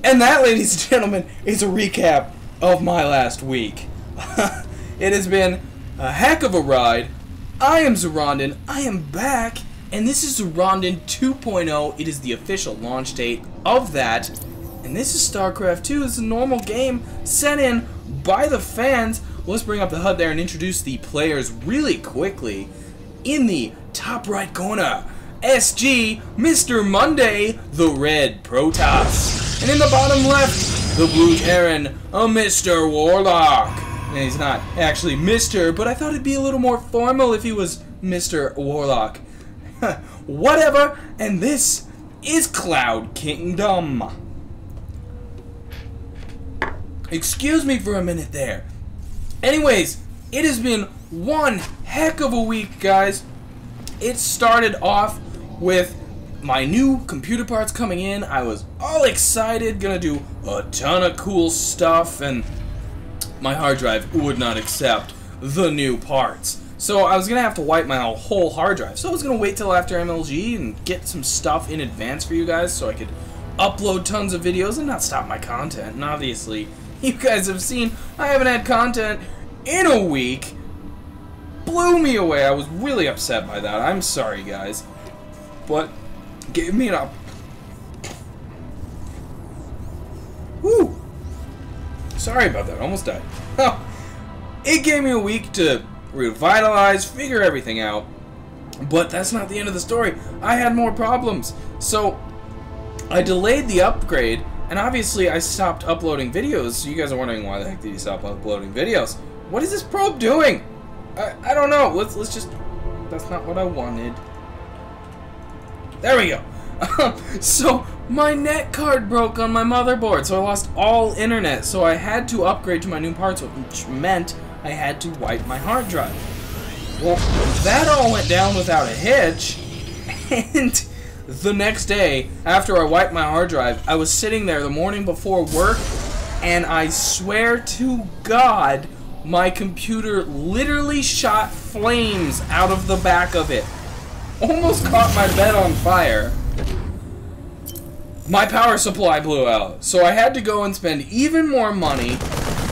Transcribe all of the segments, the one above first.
And that, ladies and gentlemen, is a recap of my last week. It has been a heck of a ride. I am Zoronden. I am back, and this is Zoronden 2.0. It is the official launch date of that. And this is Starcraft 2. It's a normal game sent in by the fans. Let's bring up the HUD there and introduce the players really quickly. In the top right corner, sGMrMonday, the red Protoss. And in the bottom left, the blue Terran, Mr. Warlock. And he's not actually Mr., but I thought it'd be a little more formal if he was Mr. Warlock. Whatever, and this is Cloud Kingdom. Excuse me for a minute there. Anyways, it has been one heck of a week, guys. It started off with my new computer parts coming in. I was all excited, gonna do a ton of cool stuff, and my hard drive would not accept the new parts. So I was gonna have to wipe my whole hard drive. So I was gonna wait till after MLG and get some stuff in advance for you guys so I could upload tons of videos and not stop my content. And obviously, you guys have seen I haven't had content in a week. Blew me away. I was really upset by that. I'm sorry, guys. But gave me an Woo! Sorry about that. Almost died. It gave me a week to revitalize, figure everything out. But that's not the end of the story. I had more problems. So I delayed the upgrade, and obviously I stopped uploading videos. So you guys are wondering, why the heck did you stop uploading videos? What is this probe doing? I don't know. Let's just... That's not what I wanted. There we go. So my net card broke on my motherboard, so I lost all internet. So I had to upgrade to my new parts, which meant I had to wipe my hard drive. Well, that all went down without a hitch. And the next day, after I wiped my hard drive, I was sitting there the morning before work, and I swear to God, my computer literally shot flames out of the back of it. Almost caught my bed on fire. My power supply blew out, so I had to go and spend even more money,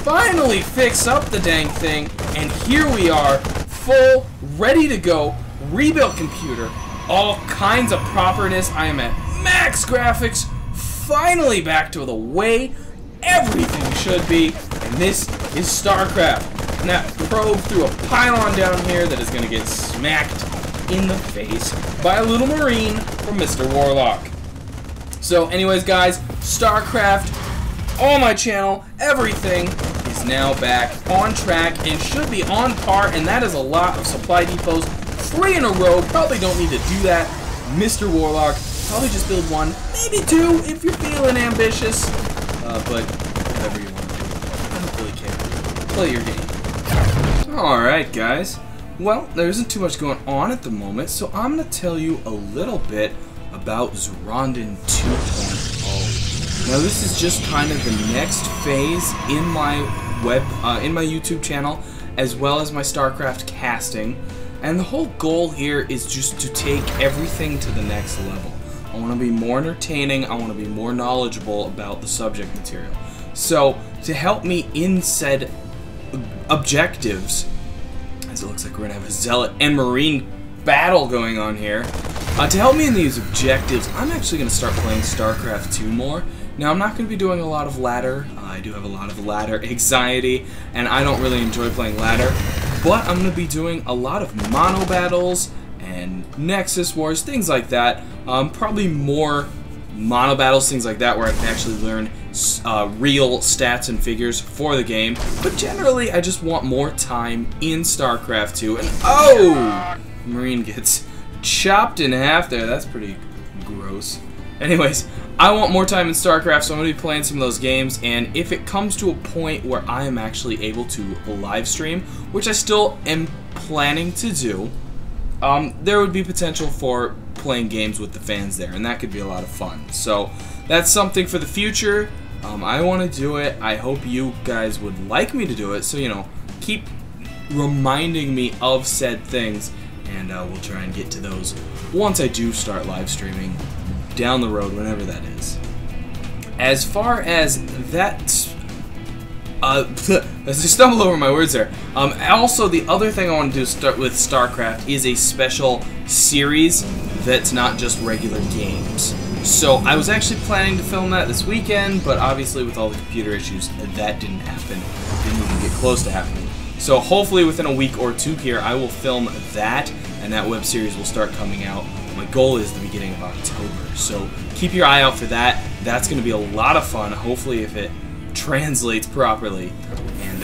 finally fix up the dang thing, and here we are, full, ready to go, rebuilt computer, all kinds of properness. I am at max graphics, finally back to the way everything should be, and this is Starcraft. And that probe through a pylon down here that is going to get smacked in the face by a little Marine from Mr. Warlock. So anyways, guys, Starcraft, on my channel, everything is now back on track and should be on par, and that is a lot of supply depots. 3 in a row, probably don't need to do that. Mr. Warlock, probably just build 1, maybe 2 if you're feeling ambitious, but whatever you want to do. I don't really care. Play your game. Alright, guys. Well, there isn't too much going on at the moment, so I'm going to tell you a little bit about Zoronden 2.0. Now, this is just kind of the next phase in my in my YouTube channel, as well as my StarCraft casting. And the whole goal here is just to take everything to the next level. I want to be more entertaining. I want to be more knowledgeable about the subject material. So, to help me in said objectives, as it looks like we're going to have a Zealot and Marine battle going on here. To help me in these objectives, I'm actually going to start playing StarCraft 2 more. Now, I'm not going to be doing a lot of ladder. I do have a lot of ladder anxiety, and I don't really enjoy playing ladder. But I'm going to be doing a lot of mono battles and Nexus Wars, things like that. Probably more mono battles, things like that, where I can actually learn real stats and figures for the game. But generally, I just want more time in StarCraft 2. And oh! Marine gets chopped in half there. That's pretty gross. Anyways, I want more time in StarCraft, so I'm going to be playing some of those games, and if it comes to a point where I am actually able to live stream, which I still am planning to do, there would be potential for playing games with the fans there, and that could be a lot of fun. So that's something for the future. I want to do it. I hope you guys would like me to do it. So, you know, keep reminding me of said things. And we'll try and get to those once I do start live streaming down the road, whenever that is. As far as that... as I stumble over my words there. Also, the other thing I want to do start with StarCraft is a special series that's not just regular games. So I was actually planning to film that this weekend, but obviously with all the computer issues, that didn't happen. Didn't even get close to happening. So hopefully within a week or two here, I will film that, and that web series will start coming out. My goal is the beginning of October, so keep your eye out for that. That's going to be a lot of fun, hopefully if it translates properly. And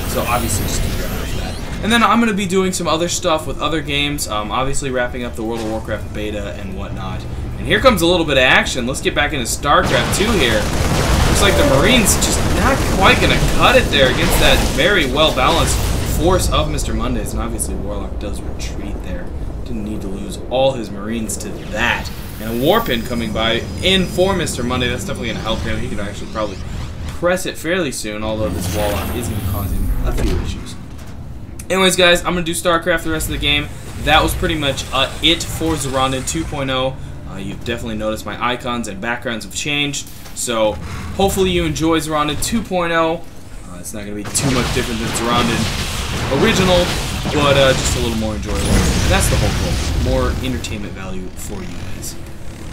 so obviously just keep your eye out for that. And then I'm going to be doing some other stuff with other games, obviously wrapping up the World of Warcraft beta and whatnot. And here comes a little bit of action. Let's get back into Starcraft 2 here. Looks like the Marines just not quite going to cut it there against that very well-balanced force of sGMrMondays. And obviously Warlock does retreat there. Didn't need to lose all his Marines to that. And a Warpin coming by in for sGMrMonday. That's definitely going to help him. He can actually probably press it fairly soon, although this Warlock is going to cause him a few issues. Anyways, guys, I'm going to do StarCraft the rest of the game. That was pretty much it for Zoronden 2.0. You've definitely noticed my icons and backgrounds have changed. So, hopefully you enjoy Zoronden 2.0. It's not going to be too much different than Zoronden original, but just a little more enjoyable. And that's the whole goal. More entertainment value for you guys.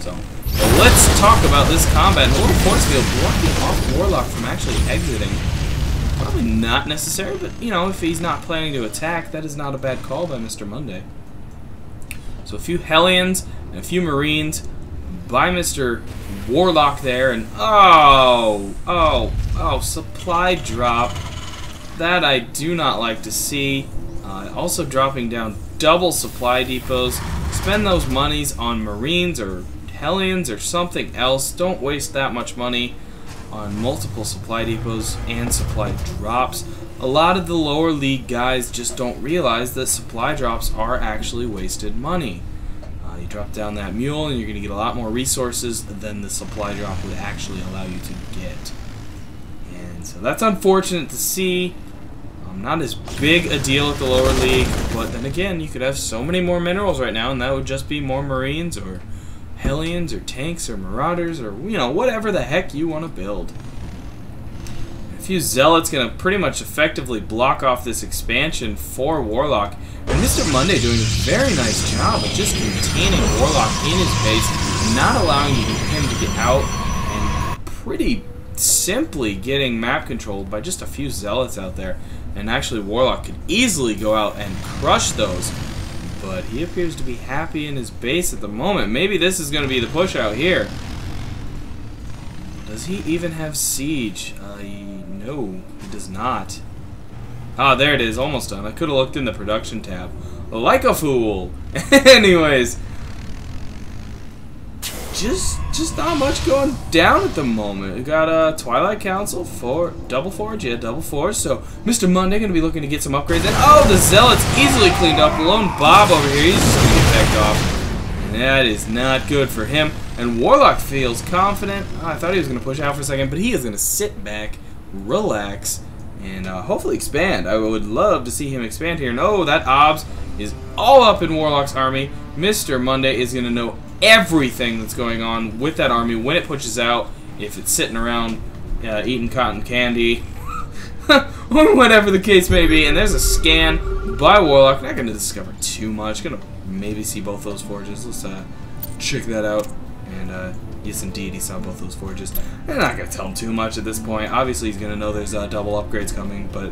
So, well, let's talk about this combat. A little force field blocking off Warlock from actually exiting. Probably not necessary, but, you know, if he's not planning to attack, that is not a bad call by sGMrMonday. So a few Hellions and a few Marines by Mr. Warlock there, and oh, supply drop. That I do not like to see. Also dropping down double supply depots. Spend those monies on Marines or Hellions or something else. Don't waste that much money on multiple supply depots and supply drops. A lot of the lower league guys just don't realize that supply drops are actually wasted money. You drop down that mule and you're going to get a lot more resources than the supply drop would actually allow you to get. And so that's unfortunate to see. Not as big a deal at the lower league, but then again, you could have so many more minerals right now and that would just be more Marines or Hellions or tanks or Marauders or, you know, whatever the heck you want to build. A few Zealots going to pretty much effectively block off this expansion for Warlock. And sGMrMonday doing a very nice job of just containing Warlock in his base, not allowing him to get out, and pretty simply getting map controlled by just a few Zealots out there. And actually Warlock could easily go out and crush those. But he appears to be happy in his base at the moment. Maybe this is going to be the push out here. Does he even have siege? No, he does not. Ah, there it is, almost done. I could have looked in the production tab. Like a fool. Anyways, just not much going down at the moment. We got a Twilight Council for Double Forge, yeah, Double Forge. So sGMrMonday gonna be looking to get some upgrades. And oh, the Zealots easily cleaned up. Lone Bob over here, he's just gonna get backed off. And that is not good for him. And Warlock feels confident. Oh, I thought he was gonna push out for a second, but he is gonna sit back, relax, and hopefully expand. I would love to see him expand here. No, that OBS is all up in Warlock's army. sGMrMonday is gonna know everything that's going on with that army when it pushes out, if it's sitting around eating cotton candy, or whatever the case may be. And there's a scan by Warlock. Not going to discover too much. Going to maybe see both those forges. Let's check that out. And yes, indeed, he saw both those forges. I'm not going to tell him too much at this point. Obviously, he's going to know there's double upgrades coming, but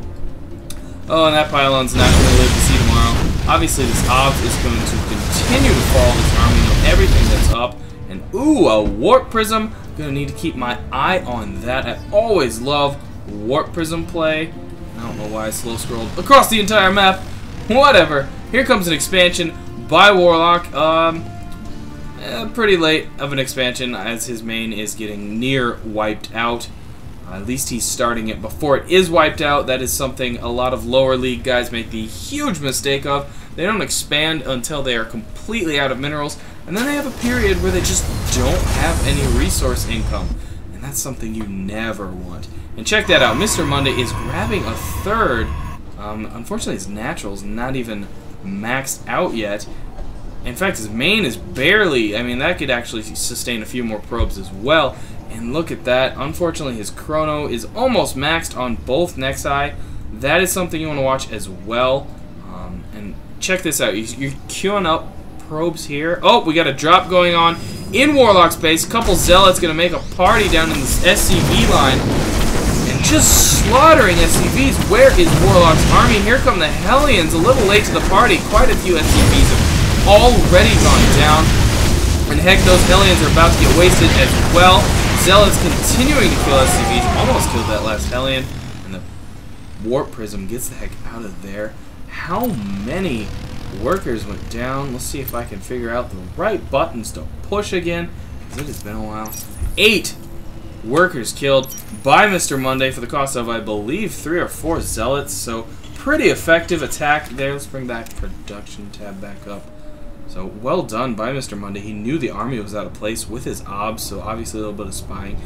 oh, and that pylon's not going to live to see tomorrow. Obviously, this OBS is going to continue to follow this army with everything that's up. And ooh, a Warp Prism. Gonna need to keep my eye on that. I always love Warp Prism play. I don't know why I slow scrolled across the entire map. Whatever. Here comes an expansion by Warlock. Pretty late of an expansion as his main is getting near wiped out. At least he's starting it before it is wiped out. That is something a lot of lower league guys make the huge mistake of. They don't expand until they are completely out of minerals, and then they have a period where they just don't have any resource income. And that's something you never want. And check that out. Mr. Monday is grabbing a third. Unfortunately, his natural's not even maxed out yet. In fact, his main is barely... I mean, that could actually sustain a few more probes as well. And look at that. Unfortunately, his chrono is almost maxed on both Nexi. That is something you want to watch as well. And check this out. You're queuing up probes here. Oh, we got a drop going on in Warlock's base. A couple Zealots going to make a party down in this SCV line. And just slaughtering SCVs. Where is Warlock's army? Here come the Hellions. A little late to the party. Quite a few SCVs have already gone down. And heck, those Hellions are about to get wasted as well. Zealots continuing to kill SCVs. Almost killed that last Hellion. And the Warp Prism gets the heck out of there. How many workers went down? Let's see if I can figure out the right buttons to push again, because it has been a while. 8 workers killed by Mr. Monday for the cost of, I believe, 3 or 4 Zealots. So pretty effective attack there. Let's bring that production tab back up. So well done by Mr. Monday. He knew the army was out of place with his obs, so obviously a little bit of spying.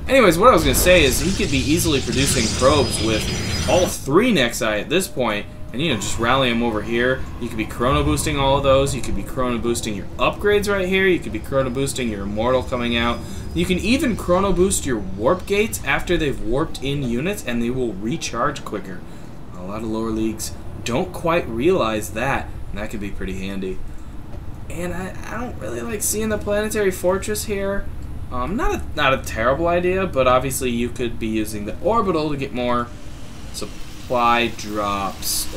Anyways, what I was going to say is he could be easily producing probes with all 3 Nexi at this point, and you know, just rally them over here. You could be chrono boosting all of those. You could be chrono boosting your upgrades right here. You could be chrono boosting your immortal coming out. You can even chrono boost your warp gates after they've warped in units, and they will recharge quicker. A lot of lower leagues don't quite realize that, and that could be pretty handy. And I don't really like seeing the planetary fortress here. Not a terrible idea, but obviously you could be using the orbital to get more supply drops.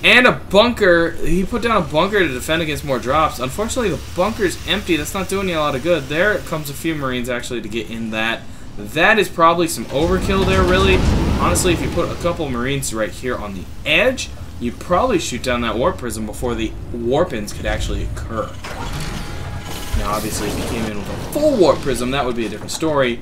And a bunker. He put down a bunker to defend against more drops. Unfortunately, the bunker's empty. That's not doing you a lot of good. There comes a few Marines actually to get in that. That is probably some overkill there, really. Honestly, if you put a couple Marines right here on the edge, you'd probably shoot down that warp prism before the warp-ins could actually occur. Now, obviously, if he came in with a full warp prism, that would be a different story,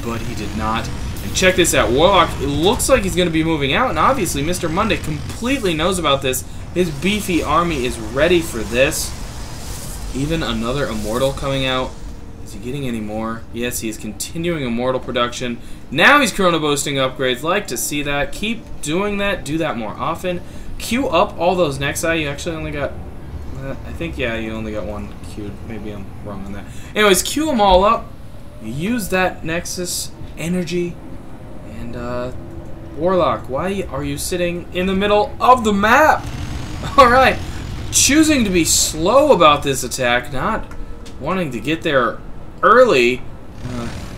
but he did not. And check this out. Warlock, it looks like he's going to be moving out, and obviously Mr. Monday completely knows about this. His beefy army is ready for this. Even another immortal coming out. Is he getting any more? Yes, he is continuing immortal production. Now he's chrono boosting upgrades. Like to see that. Keep doing that. Do that more often. Queue up all those Nexi. You actually only got... I think, yeah, you only got one queued. Maybe I'm wrong on that. Anyways, queue them all up. Use that Nexus energy. And, Warlock, why are you sitting in the middle of the map? Alright. Choosing to be slow about this attack, not wanting to get there early.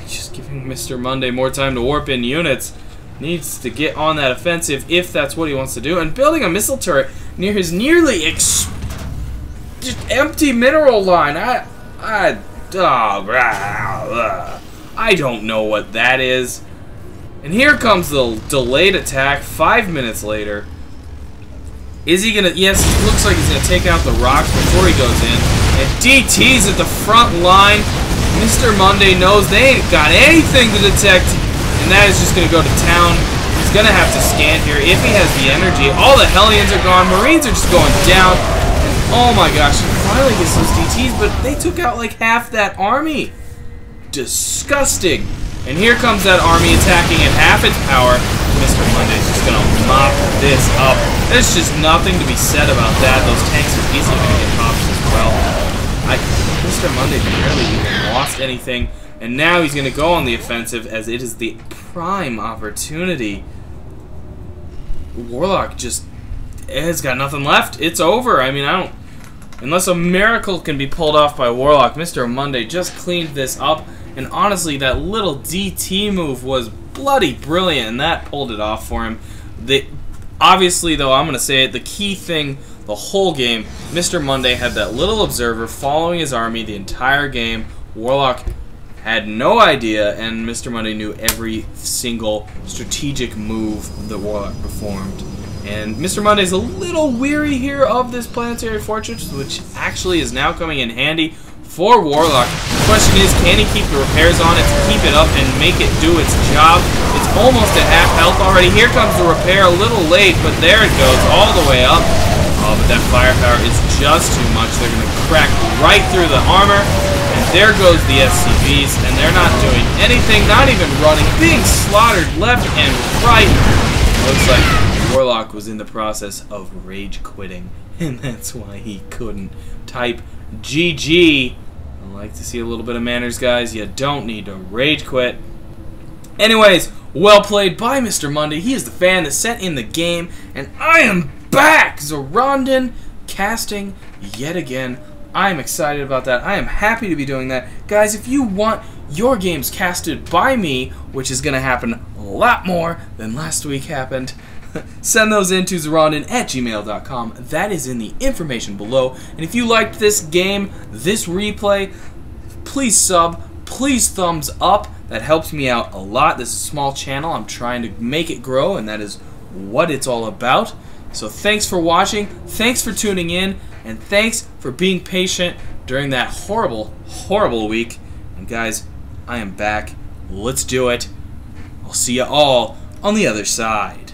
Just giving Mr. Monday more time to warp in units. Needs to get on that offensive if that's what he wants to do. And building a missile turret near his nearly just empty mineral line. I don't know what that is. And here comes the delayed attack 5 minutes later. Is he gonna... Yes, it looks like he's gonna take out the rocks before he goes in. And DT's at the front line. Mr. Monday knows they ain't got anything to detect. And that is just gonna go to town. He's gonna have to scan here if he has the energy. All the Hellions are gone. Marines are just going down. And oh my gosh, he finally gets those DTs, but they took out like half that army. Disgusting. And here comes that army attacking at half its power. Mr. Monday's just going to mop this up. There's just nothing to be said about that. Those tanks are easily going to get popped as well. Mr. Monday barely even lost anything. And now he's going to go on the offensive as it is the prime opportunity. Warlock just has got nothing left. It's over. I mean, unless a miracle can be pulled off by Warlock, Mr. Monday just cleaned this up. And honestly, that little DT move was bloody brilliant, and that pulled it off for him. Obviously, though, I'm going to say it, the key thing the whole game, Mr. Monday had that little observer following his army the entire game. Warlock had no idea, and Mr. Monday knew every single strategic move that Warlock performed. And Mr. Monday's a little weary here of this planetary fortress, which actually is now coming in handy for Warlock. The question is, can he keep the repairs on it to keep it up and make it do its job? It's almost at half health already. Here comes the repair, a little late, but there it goes, all the way up. Oh, but that firepower is just too much. They're going to crack right through the armor, and there goes the SCVs, and they're not doing anything, not even running, being slaughtered left and right. Looks like Warlock was in the process of rage quitting, and that's why he couldn't type GG. I like to see a little bit of manners, guys. You don't need to rage quit. Anyways, well played by Mr. Monday. He is the fan that set in the game, and I am back! Zoronden casting yet again. I am excited about that. I am happy to be doing that. Guys, if you want your games casted by me, which is going to happen a lot more than last week happened, send those in to Zoronden@gmail.com. That is in the information below. And if you liked this game, this replay, please sub, please thumbs up. That helps me out a lot. This is a small channel. I'm trying to make it grow, and that is what it's all about. So thanks for watching, thanks for tuning in, and thanks for being patient during that horrible, horrible week. And guys, I am back. Let's do it. I'll see you all on the other side.